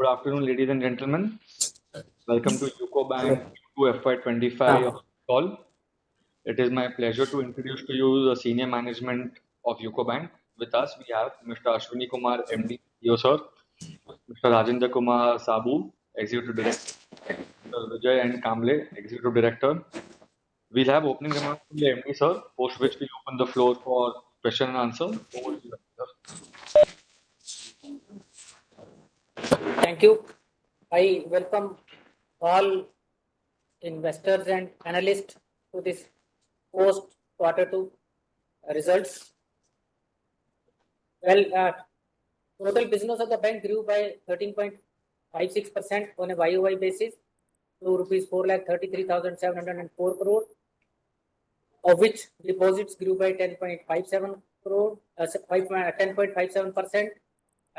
Good afternoon, ladies and gentlemen. Welcome to UCO Bank Q2 FY25 call. It is my pleasure to introduce to you the senior management of UCO Bank. With us, we have Mr. Ashwini Kumar, MD, CEO, sir, Mr. Rajendra Kumar Sabu, Executive Director, Mr. Vijay and Kamble, Executive Director. We'll have opening remarks from the MD, sir, post which we open the floor for question and answer. Over to you, sir. Thank you. I welcome all investors and analysts to this post Q2 results. Well, total business of the bank grew by 13.56% on a YOY basis to rupees 4,33,704 crore, of which deposits grew by 10.57%.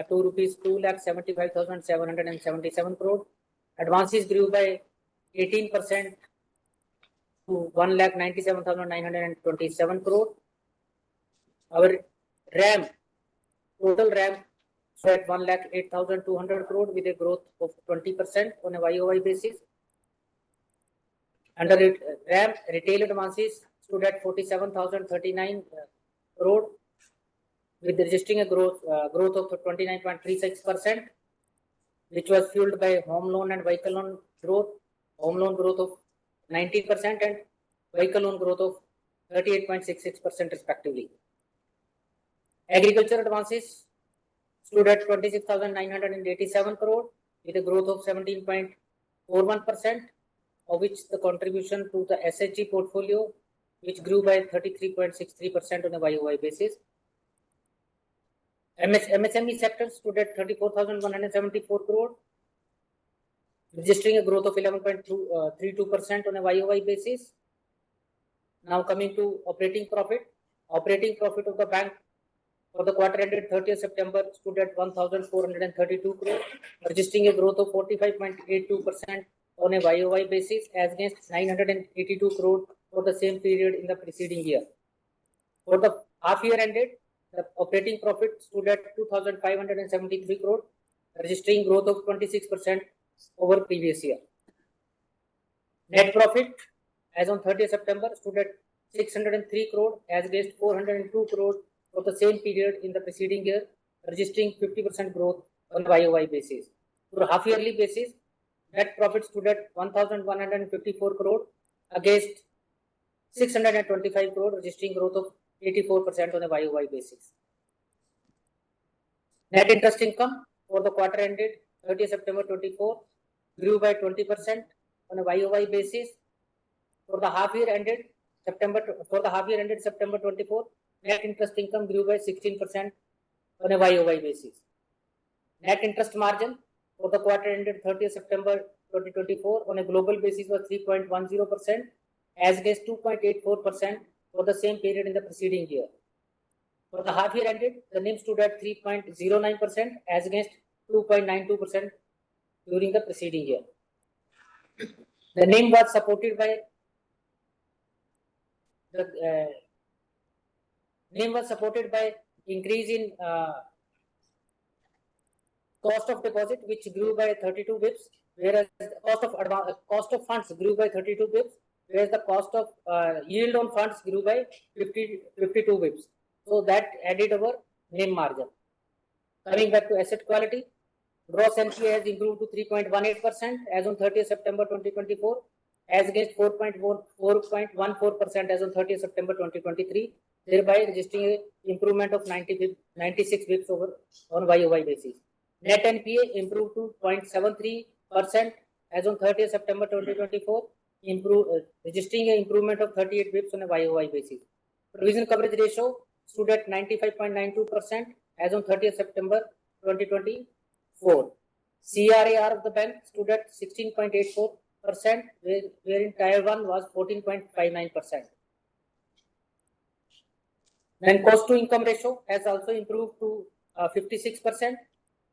To rupees 2,75,777 crore. Advances grew by 18% to 1,97,927 crore. Our RAM, total RAM, stood at 1,08,200 crore with a growth of 20% on a YOY basis. Under RAM, retail advances stood at 47,039 crore, with registering a growth of 29.36%, which was fueled by home loan and vehicle loan growth. Home loan growth of 19% and vehicle loan growth of 38.66% respectively. Agriculture advances stood at 26,987 crore with a growth of 17.41%, of which the contribution to the SHG portfolio, which grew by 33.63% on a YOY basis. MSME sector stood at 34,174 crore, registering a growth of 11.32% on a YOY basis. Now coming to operating profit. Operating profit of the bank for the quarter ended 30th September stood at 1,432 crore, registering a growth of 45.82% on a YOY basis as against 982 crore for the same period in the preceding year. For the half year ended, the operating profit stood at 2,573 crore, registering growth of 26% over previous year. Net profit as on 30th September stood at 603 crore as against 402 crore for the same period in the preceding year, registering 50% growth on YOY basis. For half yearly basis, net profit stood at 1,154 crore against 625 crore, registering growth of 84% on a YOY basis. Net interest income for the quarter ended 30th September 24 grew by 20% on a YOY basis. For the half year ended September 24, net interest income grew by 16% on a YOY basis. Net interest margin for the quarter ended 30th September 2024 on a global basis was 3.10% as against 2.84% for the same period in the preceding year. For the half year ended, the NIM stood at 3.09% as against 2.92% during the preceding year. The NIM was supported by increase in cost of deposit, which grew by 32 bps, whereas cost of funds grew by 32 bps, whereas the cost of yield on funds grew by 52 bps. So that added our NIM margin. Coming back to asset quality, gross NPA has improved to 3.18% as on 30th September 2024, as against 4.14% as on 30th September 2023, thereby registering an improvement of 96 bps on YOY basis. Net NPA improved to 0.73% as on 30th September 2024, registering an improvement of 38 bps on a YOY basis. Provision coverage ratio stood at 95.92% as on 30th September 2024. CRAR of the bank stood at 16.84%, wherein Tier 1 was 14.59%. Then cost to income ratio has also improved to 56%.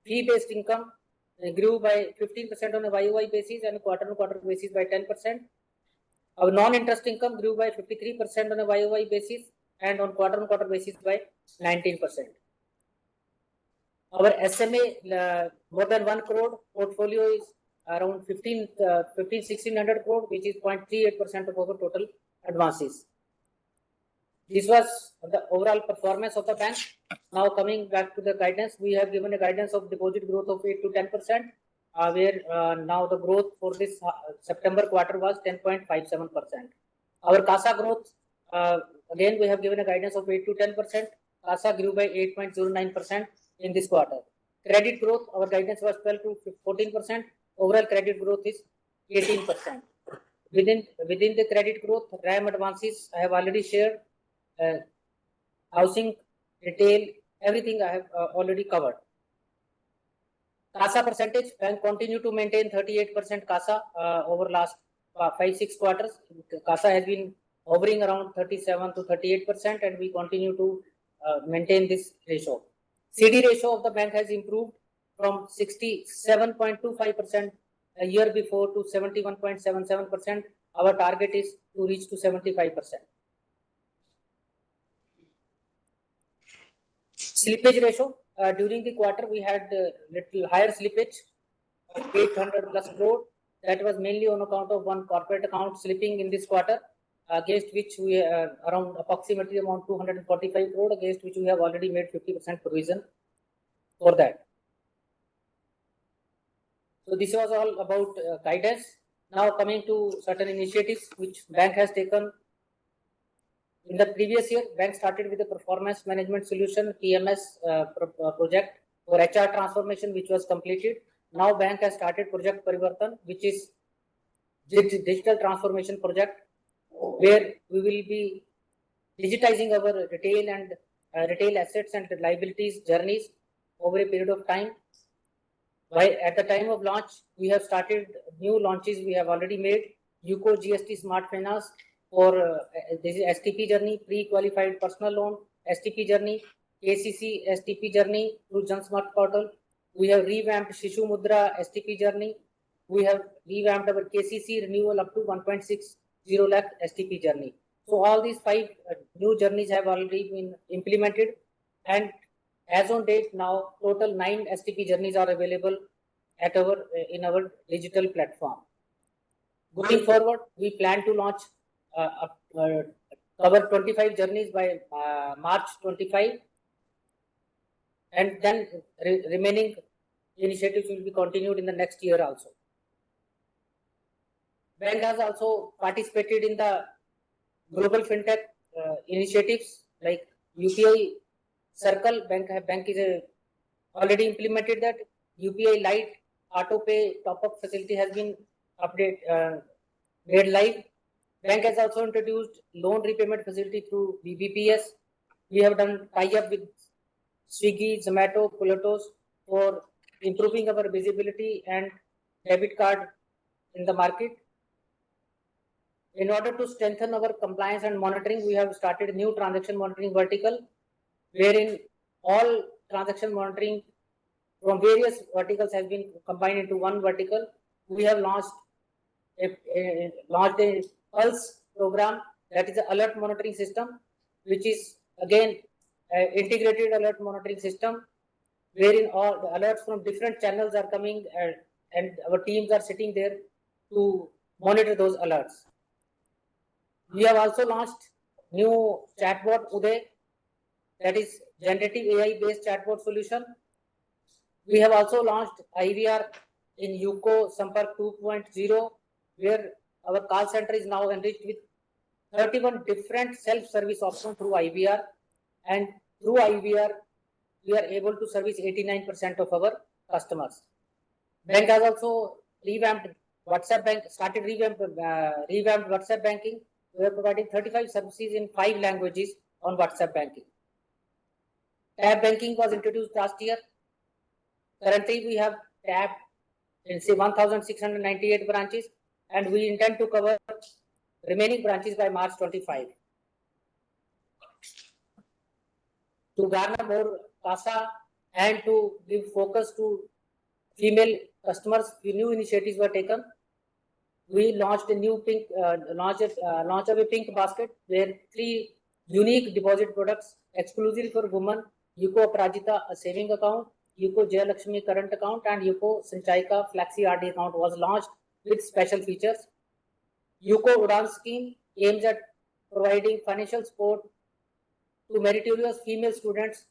Fee-based income grew by 15% on a YOY basis and quarter-on-quarter basis by 10%. Our non-interest income grew by 53% on a YOY basis and on quarter-on-quarter basis by 19%. Our SMA more than 1 crore portfolio is around 1600 crore, which is 0.38% of our total advances. This was the overall performance of the bank. Now coming back to the guidance, we have given a guidance of deposit growth of 8 to 10%, where now the growth for this September quarter was 10.57%. Our CASA growth, again we have given a guidance of 8 to 10%. CASA grew by 8.09% in this quarter. Credit growth, our guidance was 12 to 14%. Overall credit growth is 18%. Within the credit growth, RAM advances I have already shared. Housing, retail, everything I have already covered. CASA percentage, bank continue to maintain 38% CASA over last 5-6 quarters. CASA has been hovering around 37 to 38%, and we continue to maintain this ratio. CD ratio of the bank has improved from 67.25% a year before to 71.77%. Our target is to reach to 75%. Slippage ratio, during the quarter we had little higher slippage, 800 plus crore. That was mainly on account of one corporate account slipping in this quarter, against which we around approximately around 245 crore, against which we have already made 50% provision for that. So this was all about guidance. Now coming to certain initiatives which bank has taken. In the previous year, bank started with the performance management solution PMS project for HR transformation, which was completed. Now bank has started project Parivartan, which is digital transformation project, where we will be digitizing our retail and retail assets and liabilities journeys over a period of time. At the time of launch, we have started new launches. We have already made UCO GST Smart Finance for this is STP journey, pre-qualified personal loan, STP journey, KCC STP journey through Jan Smart portal. We have revamped Shishu Mudra STP journey. We have revamped our KCC renewal up to 1.60 lakh STP journey. So all these 5 new journeys have already been implemented, and as on date now, total 9 STP journeys are available at in our digital platform. Going forward, we plan to launch cover 25 journeys by March 25, and then remaining initiatives will be continued in the next year also. Bank has also participated in the global fintech initiatives like UPI Circle. Bank is already implemented that. UPI Lite auto pay top up facility has been made live. Bank has also introduced loan repayment facility through BBPS. We have done tie-up with Swiggy, Zomato, Pulatos for improving our visibility and debit card in the market. In order to strengthen our compliance and monitoring, we have started a new transaction monitoring vertical, wherein all transaction monitoring from various verticals has been combined into one vertical. We have launched a Pulse program, that is an alert monitoring system, which is again integrated alert monitoring system, wherein all the alerts from different channels are coming, and our teams are sitting there to monitor those alerts. We have also launched new chatbot Uday, that is generative AI based chatbot solution. We have also launched IVR in UCO Sampark 2.0, where our call center is now enriched with 31 different self-service options through IVR, and through IVR we are able to service 89% of our customers. Bank has also revamped WhatsApp bank, started revamped WhatsApp banking. We are providing 35 services in 5 languages on WhatsApp banking. Tab banking was introduced last year. Currently, we have tab in 1,698 branches, and we intend to cover remaining branches by March 25. To garner more CASA and to give focus to female customers, new initiatives were taken. We launched a new launch of a pink basket, where 3 unique deposit products exclusively for women: UCO Aparajita, a saving account; UCO Jaya Lakshmi current account and UCO Sanchayika Flexi RD account was launched with special features. UCO Udan scheme aims at providing financial support to meritorious female students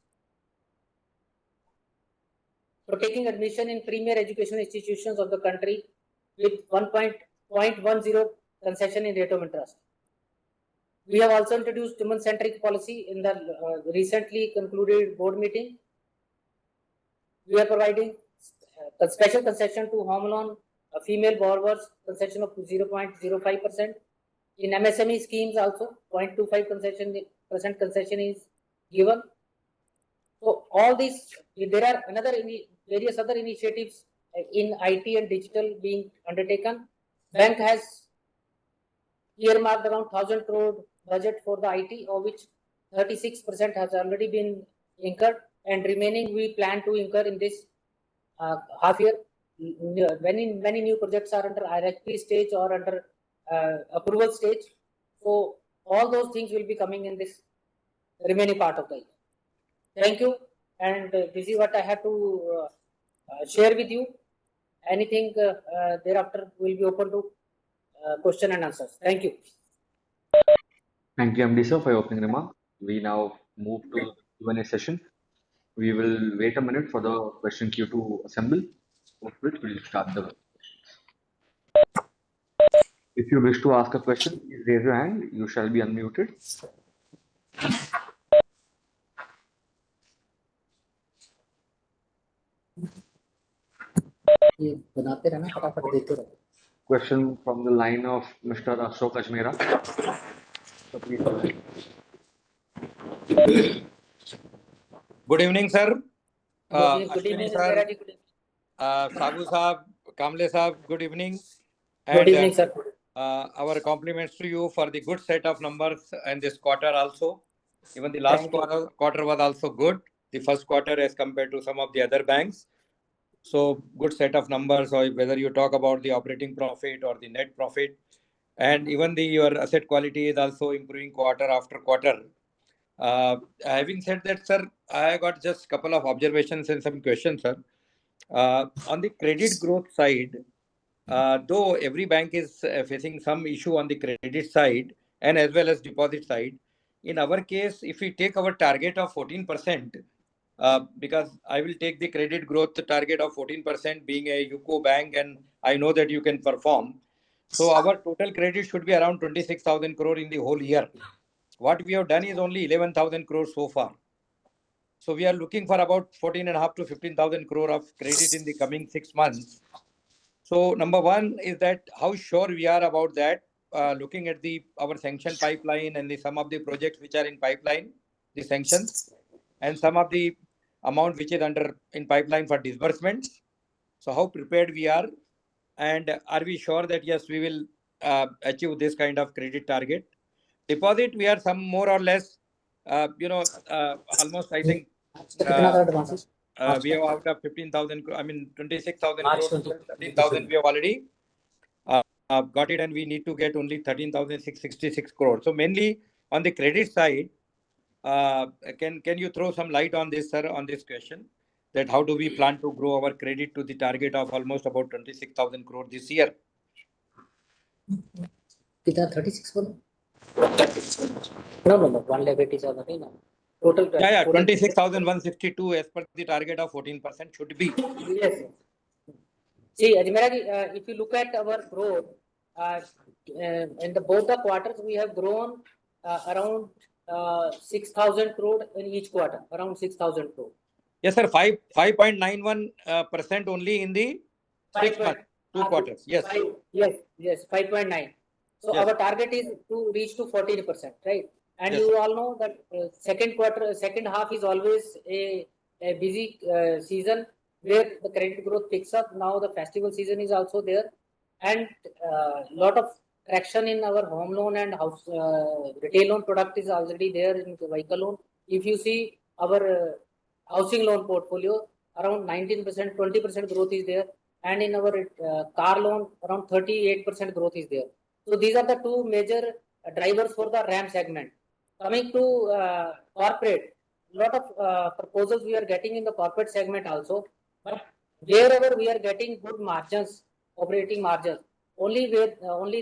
for taking admission in premier education institutions of the country with 1.10 concession in rate of interest. We have also introduced women-centric policy in the recently concluded board meeting. We are providing special concession to home loan female borrowers, concession of 0.05%. In MSME schemes also 0.25% concession is given. So all these, there are various other initiatives in IT and digital being undertaken. Bank has earmarked around 1,000 crore budget for the IT, of which 36% has already been incurred, and remaining we plan to incur in this half year. Many new projects are under RFP stage or under approval stage. So all those things will be coming in this remaining part of the year. Thank you, and this is what I have to share with you. Anything thereafter will be open to question and answers. Thank you. Thank you, MD sir, for your opening remark. We now move to the Q&A session. We will wait a minute for the question queue to assemble, after which we will start the questions. If you wish to ask a question, please raise your hand. You shall be unmuted. Question from the line of Mr. Ashok Ajmera. So please go ahead. Good evening, sir. Good evening, sir. Good evening. Sabu Saab, Kamble Saab, good evening. Good evening, sir. Our compliments to you for the good set of numbers and this quarter also. Even the last quarter was also good. The first quarter as compared to some of the other banks. So good set of numbers, or whether you talk about the operating profit or the net profit. And even your asset quality is also improving quarter after quarter. Having said that, sir, I got just a couple of observations and some questions, sir. On the credit growth side, though every bank is facing some issue on the credit side and as well as deposit side, in our case, if we take our target of 14%, because I will take the credit growth target of 14% being a UCO bank, and I know that you can perform. So our total credit should be around 26,000 crore in the whole year. What we have done is only 11,000 crore so far. So we are looking for about 14.5 to 15,000 crore of credit in the coming 6 months. So number one is that how sure we are about that, looking at our sanction pipeline and some of the projects which are in pipeline, the sanctions, and some of the amount which is in pipeline for disbursements. So how prepared we are, and are we sure that yes, we will achieve this kind of credit target? Deposit, we are some more or less, almost I think we have out of 15,000, 26,000 crores, 13,000 we have already got it, and we need to get only 13,666 crores. So mainly on the credit side, can you throw some light on this, sir, on this question, that how do we plan to grow our credit to the target of almost about 26,000 crores this year? 36 No, 1 is already now. Total. Yeah, 26,162 as per the target of 14% should be. Yes. See, Ajmera, if you look at our growth, in both the quarters, we have grown around 6,000 crore in each quarter, around 6,000 crore. Yes, sir, 5.91% only in the 6 months, 2 quarters. Yes. Yes, 5.9. So yes. Our target is to reach to 14%, right? And yes. You all know that second half is always a busy season where the credit growth picks up. Now the festival season is also there, and lot of traction in our home loan and house retail loan product is already there in the vehicle loan. If you see our housing loan portfolio, around 19%, 20% growth is there, and in our car loan, around 38% growth is there. So these are the two major drivers for the RAM segment. Coming to corporate, lot of proposals we are getting in the corporate segment also, but wherever we are getting good margins, operating margins, only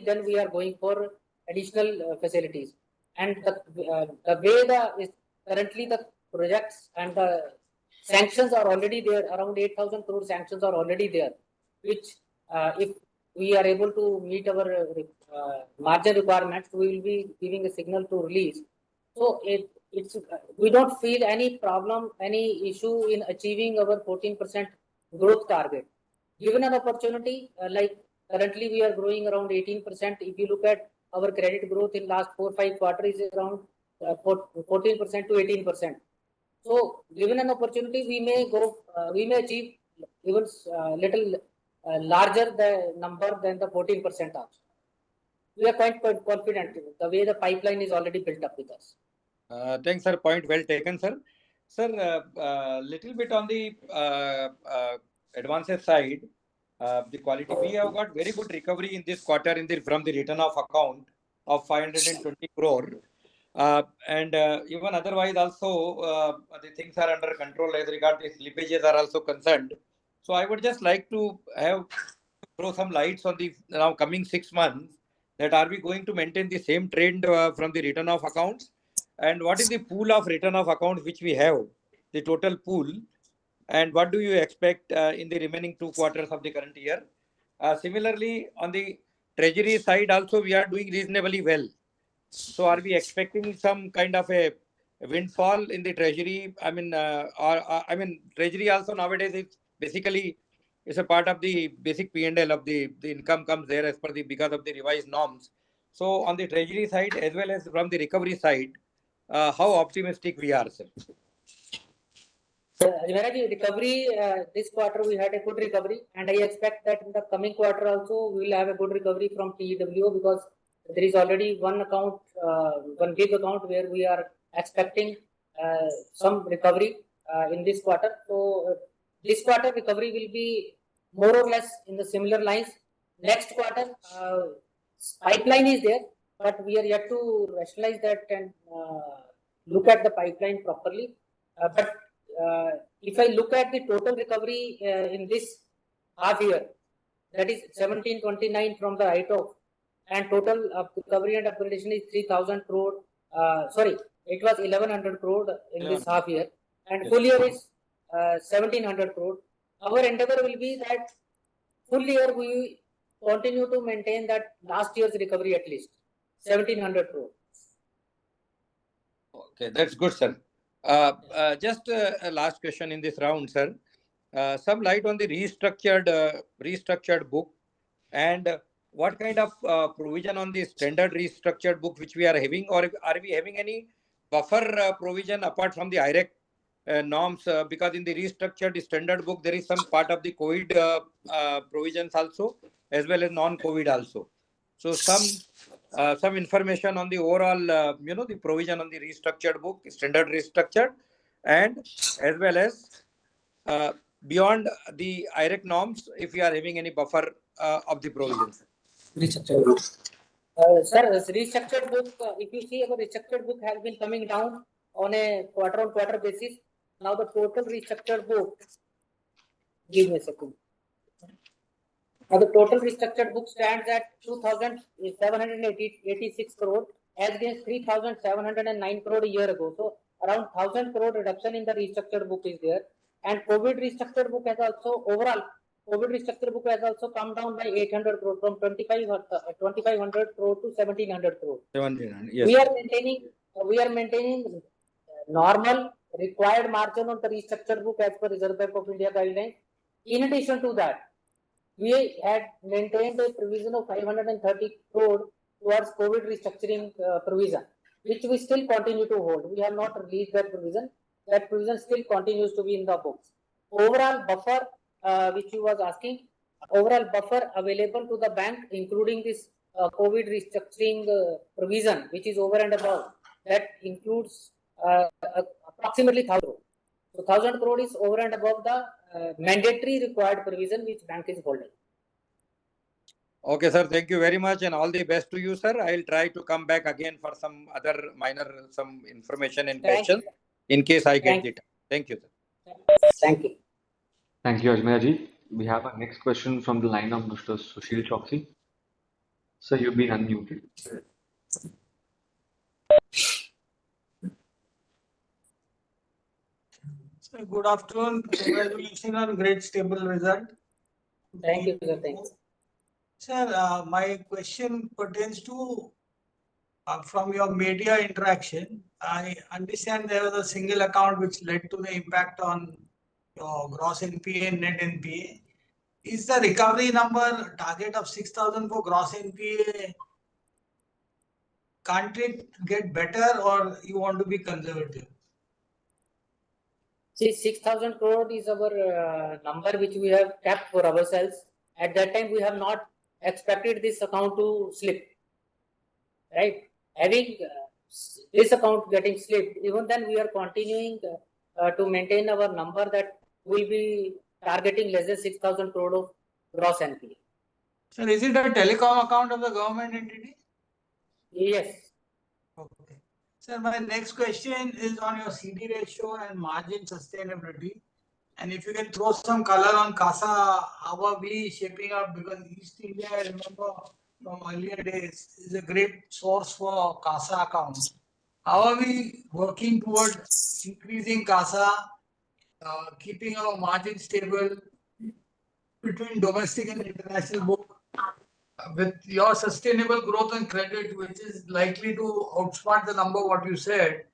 then we are going for additional facilities. And the way is currently the projects and the sanctions are already there, around 8,000 crore sanctions are already there, which if we are able to meet our margin requirements, we will be giving a signal to release. So we don't feel any problem, any issue in achieving our 14% growth target. Given an opportunity, like currently we are growing around 18%. If you look at our credit growth in last 4-5 quarters is around 14% to 18%. So given an opportunity, we may achieve even little larger the number than the 14% also. We are quite confident the way the pipeline is already built up with us. Thanks, sir. Point well taken, sir. Sir, little bit on the advances side, the quality. We have got very good recovery in this quarter from the return of account of 520 crore. And even otherwise also the things are under control as regards the slippages are also concerned. So I would just like to throw some lights on the now coming 6 months, that are we going to maintain the same trend from the return of accounts, and what is the pool of return of accounts which we have, the total pool, and what do you expect in the remaining 2 quarters of the current year? Similarly, on the treasury side also we are doing reasonably well. So are we expecting some kind of a windfall in the treasury? I mean, treasury also nowadays is basically is a part of the basic P&L of the income comes there as per because of the revised norms. So on the treasury side as well as from the recovery side, how optimistic we are, sir? Recovery, this quarter we had a good recovery, and I expect that in the coming quarter also we will have a good recovery from TEWO, because there is already one account, one big account where we are expecting some recovery in this quarter. So this quarter recovery will be more or less in the similar lines. Next quarter, pipeline is there, but we are yet to rationalize that and look at the pipeline properly. But if I look at the total recovery in this half year, that is 1729 from the write-off, and total recovery and upgradation is 3,000 crore. Sorry, it was 1,100 crore in this half year, and full year is 1,700 crore. Our endeavor will be that full year we continue to maintain that last year's recovery at least 1,700 crore. Okay, that's good, sir. Just a last question in this round, sir. Some light on the restructured book, and what kind of provision on the standard restructured book which we are having, or are we having any buffer provision apart from the IRAC norms? Because in the restructured standard book there is some part of the COVID provisions also, as well as non-COVID also. So some information on the overall, the provision on the restructured book, standard restructured, and as well as beyond the IRAC norms, if we are having any buffer of the provisions. Restructured book. Sir, restructured book, if you see, our restructured book has been coming down on a quarter-on-quarter basis. Now the total restructured book, give me a second. Now the total restructured book stands at 2,786 crore as against 3,709 crore a year ago. So around 1,000 crore reduction in the restructured book is there. And COVID restructured book has also, overall, COVID restructured book has also come down by 800 crore from 2,500 crore to 1,700 crore. 1,700, yes. We are maintaining normal required margin on the restructured book as per Reserve Bank of India guidelines. In addition to that, we had maintained a provision of 530 crore towards COVID restructuring provision, which we still continue to hold. We have not released that provision. That provision still continues to be in the books. Overall buffer, which you was asking, overall buffer available to the bank, including this COVID restructuring provision, which is over and above, that includes approximately 1,000 crore. So 1,000 crore is over and above the mandatory required provision which bank is holding. Okay, sir. Thank you very much, and all the best to you, sir. I'll try to come back again for some other minor information and questions. in case I get Thank- the time. Thank you, sir. Thank you. Thank you, Ajmer ji. We have our next question from the line of Mr. Sushil Choksi. Sir, you've been unmuted. Sir, good afternoon. Congratulations on great stable result. Thank you, sir. Thank you. Sir, my question pertains to from your media interaction. I understand there was a single account which led to the impact on your gross NPA and net NPA. Is the recovery number target of 6,000 for gross NPA? Can't it get better, or you want to be conservative? See, 6,000 crore is our number which we have kept for ourselves. At that time, we have not expected this account to slip. Right? Having this account getting slipped, even then we are continuing to maintain our number that will be targeting less than 6,000 crore of gross NPA. Sir, is it a telecom account of the government entity? Yes. Okay. Sir, my next question is on your CD ratio and margin sustainability. And if you can throw some color on CASA, how are we shaping up? Because East India, I remember from earlier days, is a great source for CASA accounts. How are we working toward increasing CASA, keeping our margin stable between domestic and international book? With your sustainable growth and credit, which is likely to outsmart the number what you said,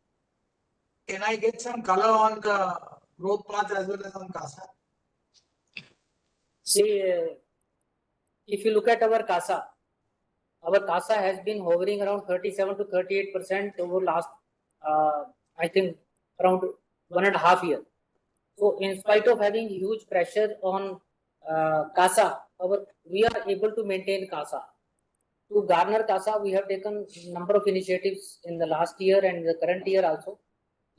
can I get some color on the growth path as well as on CASA? See, if you look at our CASA has been hovering around 37 to 38% over last, I think, around 1.5 years. So, in spite of having huge pressure on CASA, we are able to maintain CASA. To garner CASA, we have taken number of initiatives in the last year and the current year also.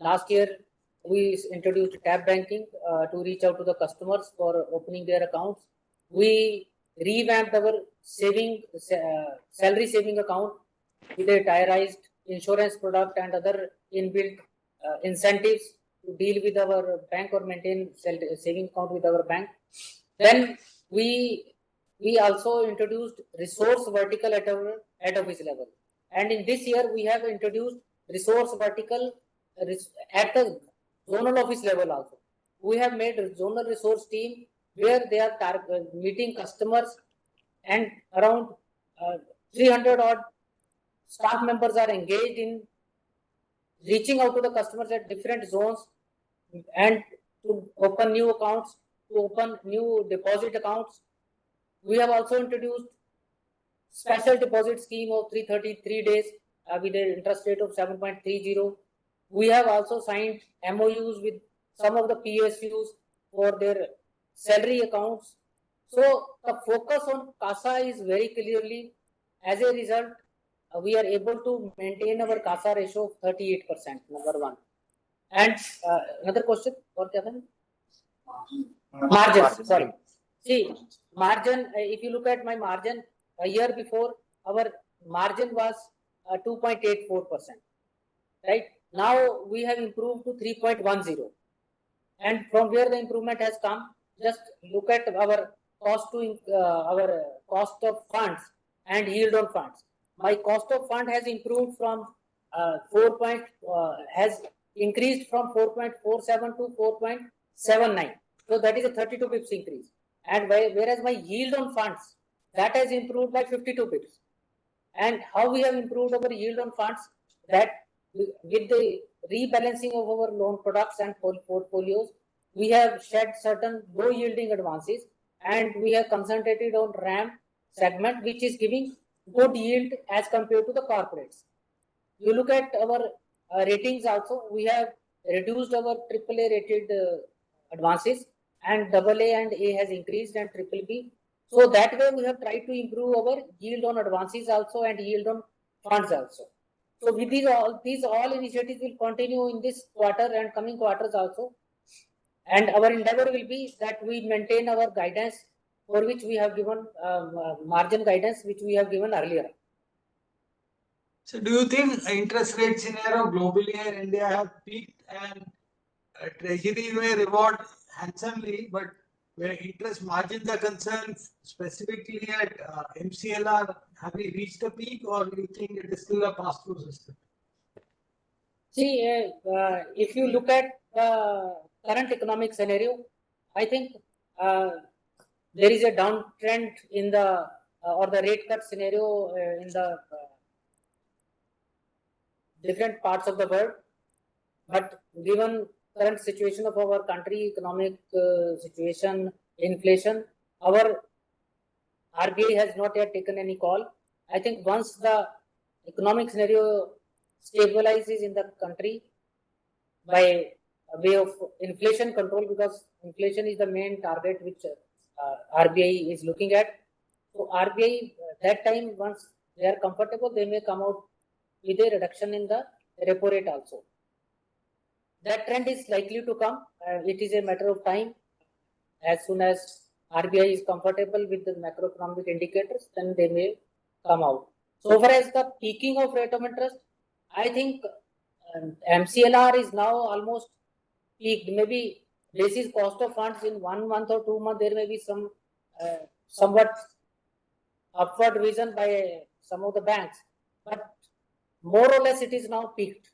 Last year, we introduced tab banking to reach out to the customers for opening their accounts. We revamped our salary saving account with a tierized insurance product and other inbuilt incentives to deal with our bank or maintain saving account with our bank. Then we also introduced resource vertical at our head office level. And in this year, we have introduced resource vertical at the zonal office level also. We have made a zonal resource team where they are meeting customers, and around 300 odd staff members are engaged in reaching out to the customers at different zones and to open new accounts, to open new deposit accounts. We have also introduced special deposit scheme of 333 days with an interest rate of 7.30. We have also signed MOUs with some of the PSUs for their salary accounts. So the focus on CASA is very clearly, as a result, we are able to maintain our CASA ratio of 38%, number one. And another question, margins, sorry. See, margin, if you look at my margin, a year before, our margin was 2.84%. Right? Now we have improved to 3.10. And from where the improvement has come, just look at our cost of funds and yield on funds. My cost of fund has improved from has increased from 4.47 to 4.79. So that is a 32 pips increase. And whereas my yield on funds, that has improved by 52 pips. And how we have improved our yield on funds, that with the rebalancing of our loan products and portfolios, we have shed certain low yielding advances, and we have concentrated on RAM segment, which is giving good yield as compared to the corporates. You look at our ratings also, we have reduced our AAA rated advances, and AA and A has increased, and BBB. So that way we have tried to improve our yield on advances also and yield on funds also. So with these all initiatives will continue in this quarter and coming quarters also. And our endeavor will be that we maintain our guidance for which we have given margin guidance, which we have given earlier. So do you think interest rate scenario globally and India have peaked and treasury may reward handsomely, but where interest margins are concerned, specifically at MCLR, have we reached a peak or do you think it is still a pass-through system? See, if you look at the current economic scenario, I think there is a downtrend in the or the rate cut scenario in the different parts of the world. But given current situation of our country, economic situation, inflation, our RBI has not yet taken any call. I think once the economic scenario stabilizes in the country by way of inflation control, because inflation is the main target which RBI is looking at. So RBI that time, once they are comfortable, they may come out with a reduction in the repo rate also. That trend is likely to come. It is a matter of time. As soon as RBI is comfortable with the macroeconomic indicators, then they may come out. So far as the peaking of rate of interest, I think MCLR is now almost peaked. Maybe basis cost of funds in 1 month or 2 months, there may be some somewhat upward revision by some of the banks, but more or less it is now peaked.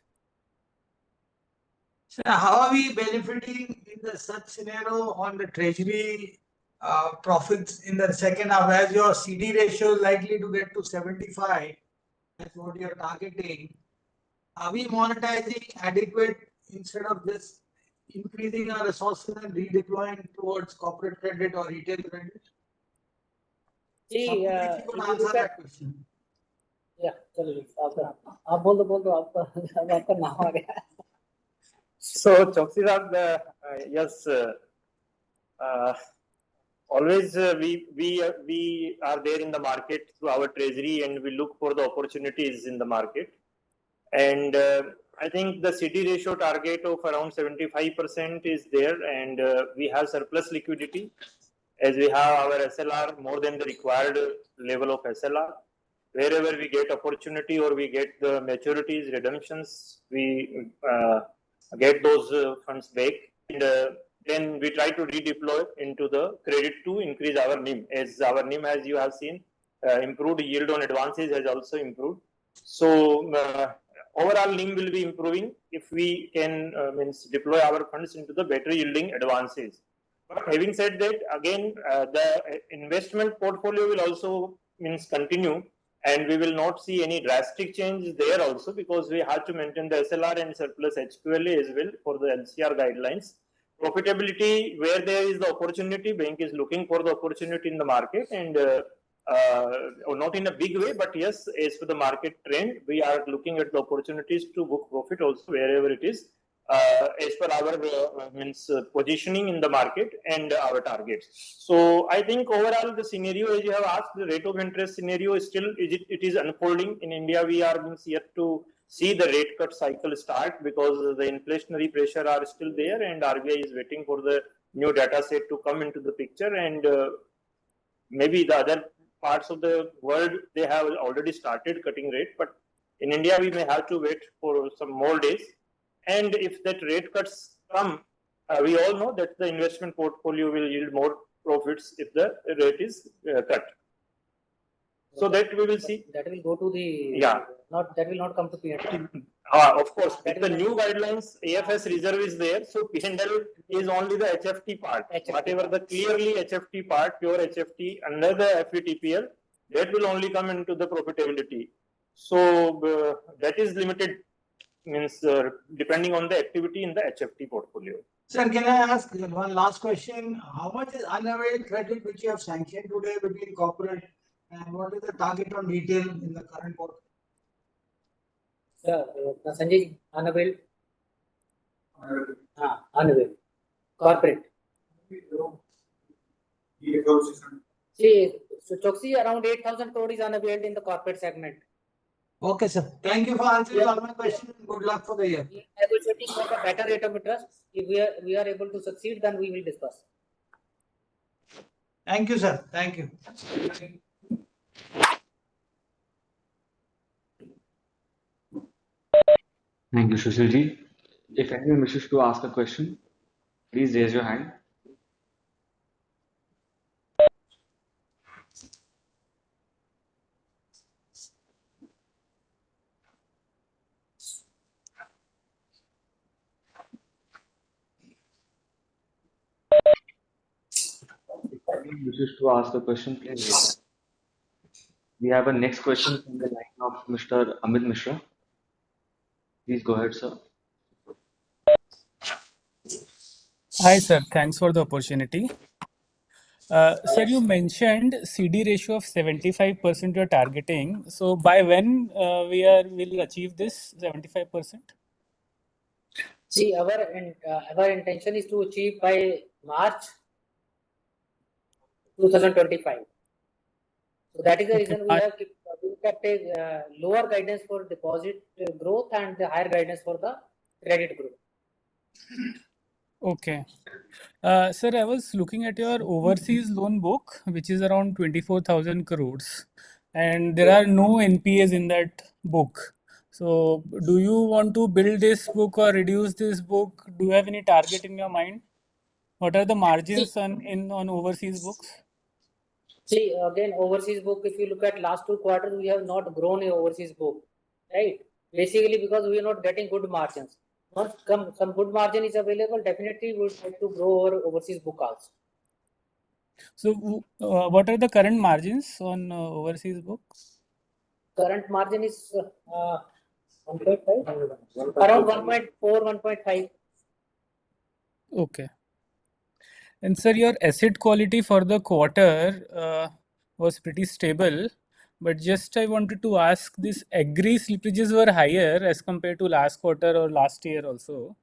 So how are we benefiting in the such scenario on the treasury profits in the second half, as your CD ratio is likely to get to 75, that's what you're targeting. Are we monetizing adequate instead of just increasing our resources and redeploying towards corporate credit or retail credit? See, if you could answer that question. Yeah, चलो आप बोल दो आपका नाम आ गया. So, Choksi Saab, yes, always we are there in the market through our treasury and we look for the opportunities in the market. And I think the CD ratio target of around 75% is there, and we have surplus liquidity as we have our SLR more than the required level of SLR. Wherever we get opportunity or we get the maturities, redemptions, we get those funds back, and then we try to redeploy into the credit to increase our NIM. As our NIM, as you have seen, improved yield on advances has also improved. So overall NIM will be improving if we can deploy our funds into the better yielding advances. But having said that, again, the investment portfolio will also continue, and we will not see any drastic change there also, because we have to maintain the SLR and surplus HQLA as well for the LCR guidelines. Profitability, where there is the opportunity, bank is looking for the opportunity in the market, and not in a big way, but yes, as for the market trend, we are looking at the opportunities to book profit also wherever it is, as per our positioning in the market and our targets. So I think overall the scenario, as you have asked, the rate of interest scenario is still it is unfolding in India. We are yet to see the rate cut cycle start, because the inflationary pressure are still there, and RBI is waiting for the new data set to come into the picture, and maybe the other parts of the world, they have already started cutting rate, but in India we may have to wait for some more days. And if that rate cuts come, we all know that the investment portfolio will yield more profits if the rate is cut. So that we will see. That will go to the that will not come to P&L. Of course, with the new guidelines, AFS reserve is there, so P&L is only the HFT part. Whatever the clearly HFT part, pure HFT under the FVTPL, that will only come into the profitability. So that is limited, depending on the activity in the HFT portfolio. Sir, can I ask one last question? How much is unavailed credit which you have sanctioned today between corporate, and what is the target on retail in the current quarter? Sanjay, unavailed. Unavailed. Corporate. See, so Choksi, around 8,000 crore is unavailed in the corporate segment. Okay, sir. Thank you for answering all my questions. Good luck for the year. Negotiating for the better rate of interest. If we are able to succeed, then we will discuss. Thank you, sir. Thank you. Thank you, Sushilji. If anyone wishes to ask a question, please raise your hand. If anyone wishes to ask a question, please raise your hand. We have a next question from the line of Mr. Amit Mishra. Please go ahead, sir. Hi, sir. Thanks for the opportunity. Sir, you mentioned CD ratio of 75% you're targeting. So by when will achieve this 75%? See, our intention is to achieve by March 2025. So that is the reason we have kept a lower guidance for deposit growth and the higher guidance for the credit growth. Okay. Sir, I was looking at your overseas loan book, which is around 24,000 crores, and there are no NPAs in that book. So, do you want to build this book or reduce this book? Do you have any target in your mind? What are the margins on overseas books? See, again, overseas book, if you look at last 2 quarters, we have not grown a overseas book, right? Basically because we are not getting good margins. Once some good margin is available, definitely we would like to grow our overseas book also. So, what are the current margins on overseas book? Current margin is 1.5, around 1.4, 1.5. Okay. And sir, your asset quality for the quarter was pretty stable, but just I wanted to ask, this agri slippages were higher as compared to last quarter or last year also.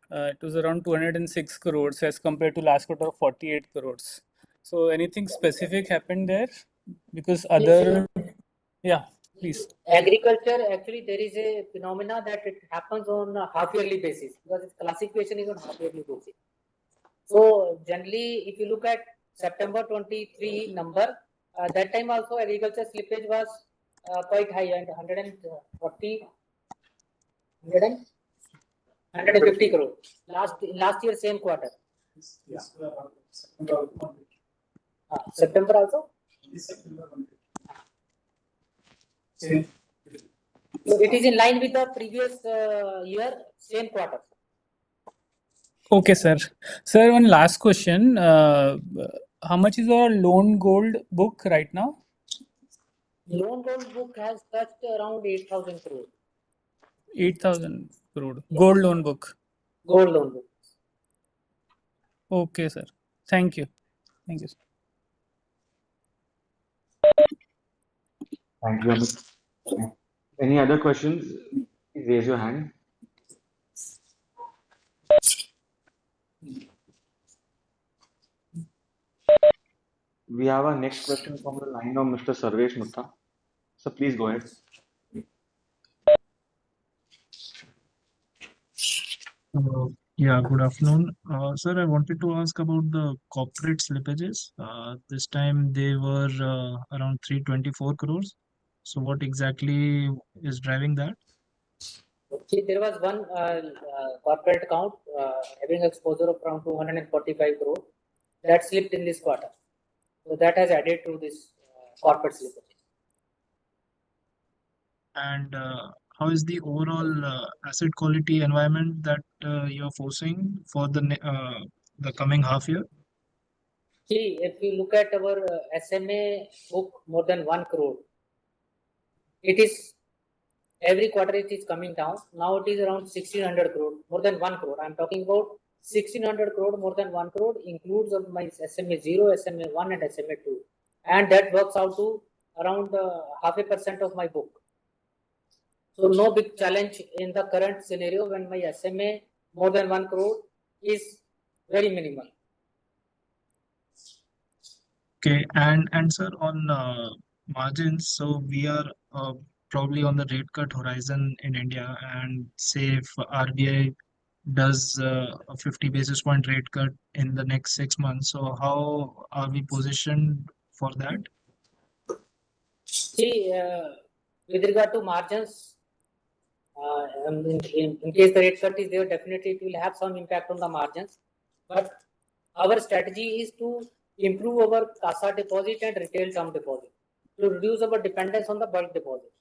It was around 206 crores as compared to last quarter of 48 crores. So anything specific happened there? Because yeah, please. Agriculture, actually, there is a phenomena that it happens on a half-yearly basis because its classification is on half-yearly basis. So generally, if you look at September 23 number, that time also agriculture slippage was quite high and 140, 150 crore. Last year same quarter. September also. So it is in line with the previous year same quarter. Okay, sir. Sir, one last question. How much is our loan gold book right now? Loan gold book has touched around 8,000 crore. 8,000 crore. Gold loan book. Gold loan book. Okay, sir. Thank you. Thank you, sir. Thank you, Amit. Any other questions? Please raise your hand. We have our next question from the line of Mr. Sarvesh Mutta. So please go ahead. Yeah, good afternoon. Sir, I wanted to ask about the corporate slippages. This time they were around 324 crores. So what exactly is driving that? See, there was one corporate account having exposure of around 245 crore that slipped in this quarter. So that has added to this corporate slippage. And how is the overall asset quality environment that you're foreseeing for the coming half year? See, if you look at our SMA book more than 1 crore, it is every quarter it is coming down. Now it is around 1600 crore, more than 1 crore. I'm talking about 1600 crore, more than 1 crore includes of my SMA 0, SMA 1 and SMA 2. And that works out to around 0.5% of my book. So no big challenge in the current scenario when my SMA more than 1 crore is very minimal. Okay, and sir, on margins, so we are probably on the rate cut horizon in India, and say if RBI does a 50 basis point rate cut in the next 6 months, so how are we positioned for that? See, with regard to margins, in case the rate cut is there, definitely it will have some impact on the margins. But our strategy is to improve our CASA deposit and retail term deposit to reduce our dependence on the bulk deposit.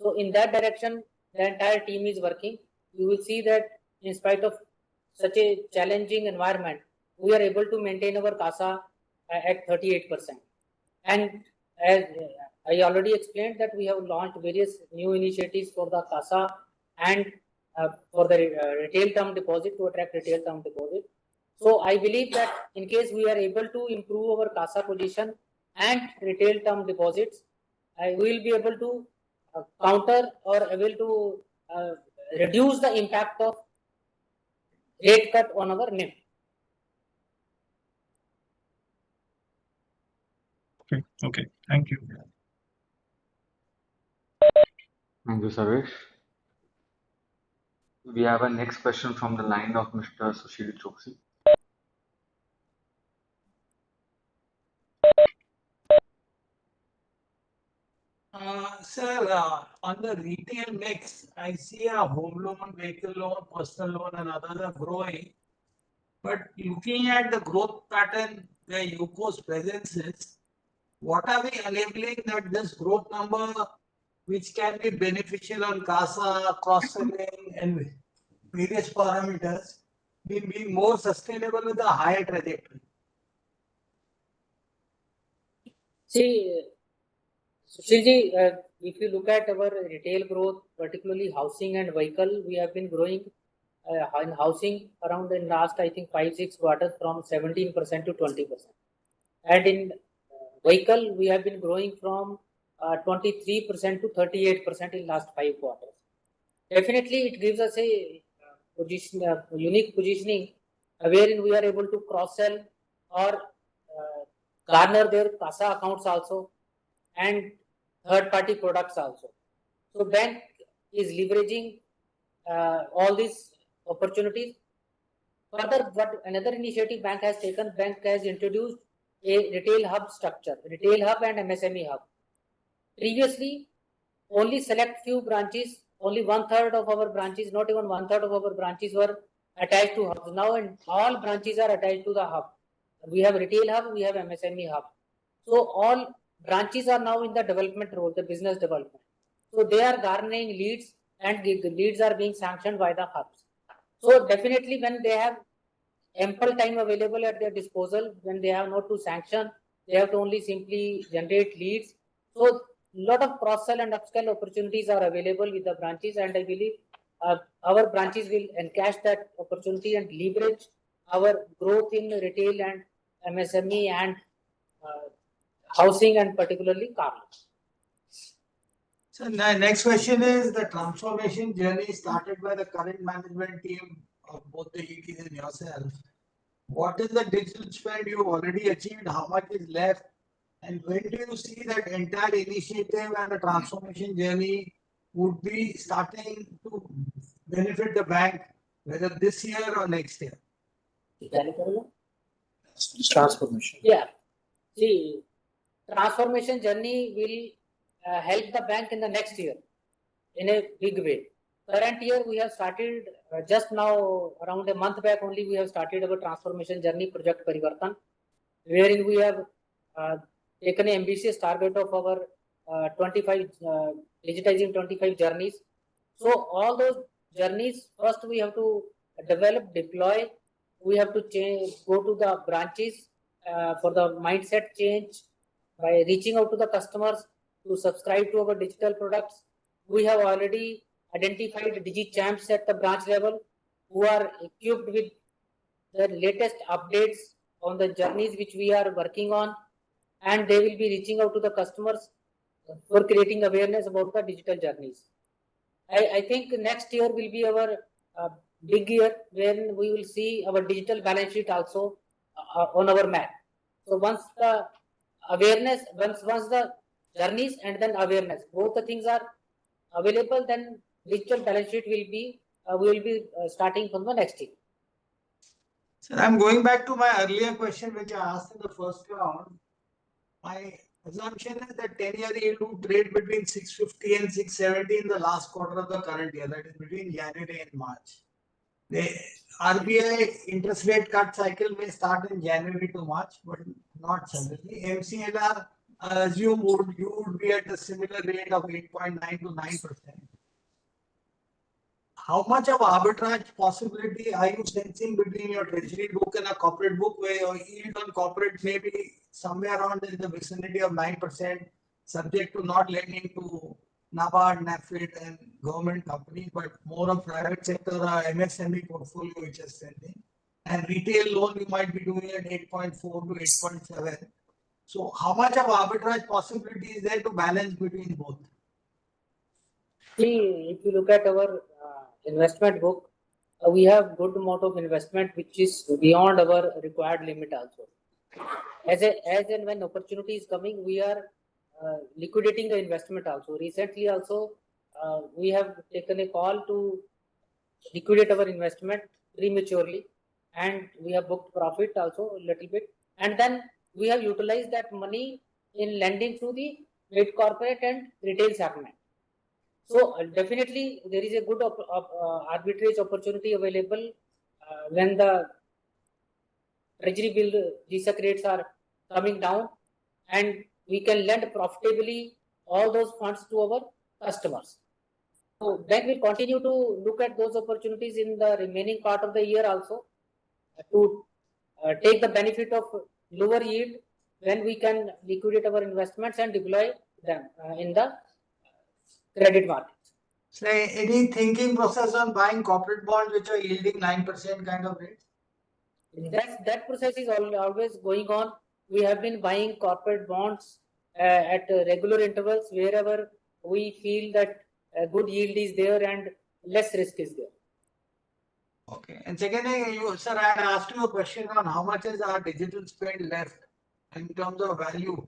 So in that direction, the entire team is working. You will see that in spite of such a challenging environment, we are able to maintain our CASA at 38%. And as I already explained that we have launched various new initiatives for the CASA and for the retail term deposit to attract retail term deposit. So I believe that in case we are able to improve our CASA position and retail term deposits, we will be able to counter or able to reduce the impact of rate cut on our NIM. Okay. Thank you. Thank you, Savesh. We have a next question from the line of Mr. Sushil Choksi. Sir, on the retail mix, I see a home loan, vehicle loan, personal loan, and others are growing. But looking at the growth pattern where UCO's presence is, what are we enabling that this growth number, which can be beneficial on CASA, cross-selling, and various parameters, will be more sustainable with a higher trajectory? See, Sushilji, if you look at our retail growth, particularly housing and vehicle, we have been growing in housing around in last, I think, 5-6 quarters from 17% to 20%. And in vehicle, we have been growing from 23% to 38% in last 5 quarters. Definitely, it gives us a unique positioning wherein we are able to cross-sell or garner their CASA accounts also and third-party products also. So bank is leveraging all these opportunities. Further, what another initiative bank has taken, bank has introduced a retail hub structure, retail hub and MSME hub. Previously, only select few branches, only 1/3 of our branches, not even 1/3 of our branches were attached to hubs. Now, and all branches are attached to the hub. We have retail hub, we have MSME hub. So all branches are now in the development role, the business development. So they are garnering leads and the leads are being sanctioned by the hubs. So definitely when they have ample time available at their disposal, when they have not to sanction, they have to only simply generate leads. So lot of cross-sell and upsell opportunities are available with the branches, and I believe our branches will encash that opportunity and leverage our growth in retail and MSME and housing and particularly car loans. So the next question is the transformation journey started by the current management team of both the ETs and yourself. What is the digital spend you already achieved? How much is left? And when do you see that entire initiative and the transformation journey would be starting to benefit the bank, whether this year or next year? Transformation. Yeah. See, transformation journey will help the bank in the next year in a big way. Current year, we have started just now, around a month back only, we have started our transformation journey, Project Parivartan, wherein we have taken an ambitious target of our 25 digitizing 25 journeys. So all those journeys, first we have to develop, deploy. We have to change, go to the branches for the mindset change by reaching out to the customers to subscribe to our digital products. We have already identified digi champs at the branch level who are equipped with the latest updates on the journeys which we are working on, and they will be reaching out to the customers for creating awareness about the digital journeys. I think next year will be our big year when we will see our digital balance sheet also on our map. So once the awareness, once the journeys and then awareness, both the things are available, then digital balance sheet will be we will be starting from the next year. Sir, I'm going back to my earlier question which I asked in the first round. My assumption is that 10-year yield would trade between 650 and 670 in the last quarter of the current year, that is between January and March. The RBI interest rate cut cycle may start in January to March, but not suddenly. MCLR, assume you would be at a similar rate of 8.9 to 9%. How much of arbitrage possibility are you sensing between your treasury book and a corporate book, where your yield on corporate may be somewhere around in the vicinity of 9%, subject to not lending to NABARD, NAFID, and government companies, but more of private sector or MSME portfolio which is sending. And retail loan you might be doing at 8.4 to 8.7. So how much of arbitrage possibility is there to balance between both? See, if you look at our investment book, we have good amount of investment which is beyond our required limit also. As and when opportunity is coming, we are liquidating the investment also. Recently also, we have taken a call to liquidate our investment prematurely, and we have booked profit also a little bit, and then we have utilized that money in lending to the mid corporate and retail segment. So definitely there is a good arbitrage opportunity available when the treasury bill GSEC rates are coming down, and we can lend profitably all those funds to our customers. So then we'll continue to look at those opportunities in the remaining part of the year also to take the benefit of lower yield when we can liquidate our investments and deploy them in the credit market. Say, any thinking process on buying corporate bonds which are yielding 9% kind of rate? That process is always going on. We have been buying corporate bonds at regular intervals wherever we feel that a good yield is there and less risk is there. Okay. And secondly, sir, I had asked you a question on how much is our digital spend left in terms of value.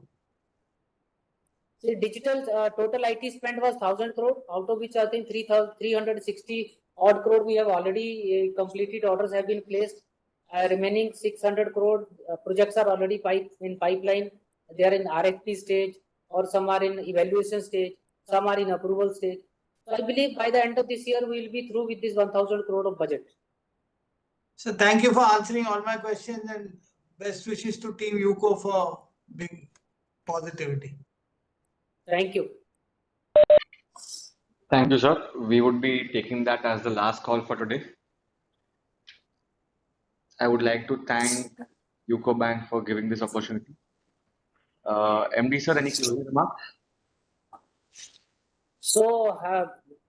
See, digital total IT spend was 1,000 crore, out of which I think 360 odd crore we have already completed. Orders have been placed. Remaining 600 crore projects are already in pipeline. They are in RFP stage, or some are in evaluation stage, some are in approval stage. So I believe by the end of this year we will be through with this 1,000 crore of budget. So thank you for answering all my questions, and best wishes to Team UCO for big positivity. Thank you. Thank you, sir. We would be taking that as the last call for today. I would like to thank UCO Bank for giving this opportunity. MD sir, any closing remarks? So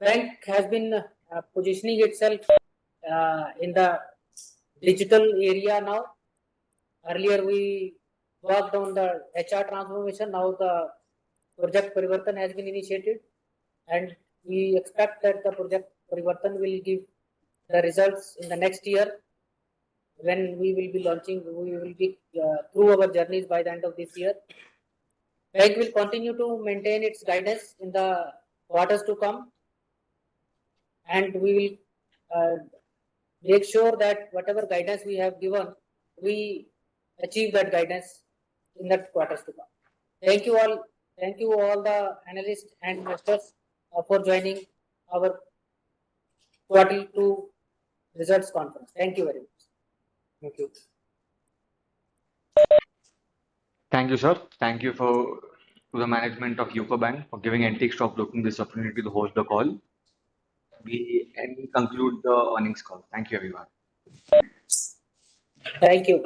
bank has been positioning itself in the digital area now. Earlier we worked on the HR transformation. Now the project Parivartan has been initiated, and we expect that the project Parivartan will give the results in the next year, when we will be launching. We will be through our journeys by the end of this year. Bank will continue to maintain its guidance in the quarters to come, and we will make sure that whatever guidance we have given, we achieve that guidance in the quarters to come. Thank you all. Thank you all the analysts and investors for joining our quarter 2 results conference. Thank you very much. Thank you. Thank you, sir. Thank you to the management of UCO Bank for giving Antique Stock Broking this opportunity to host the call. We conclude the earnings call. Thank you, everyone. Thank you.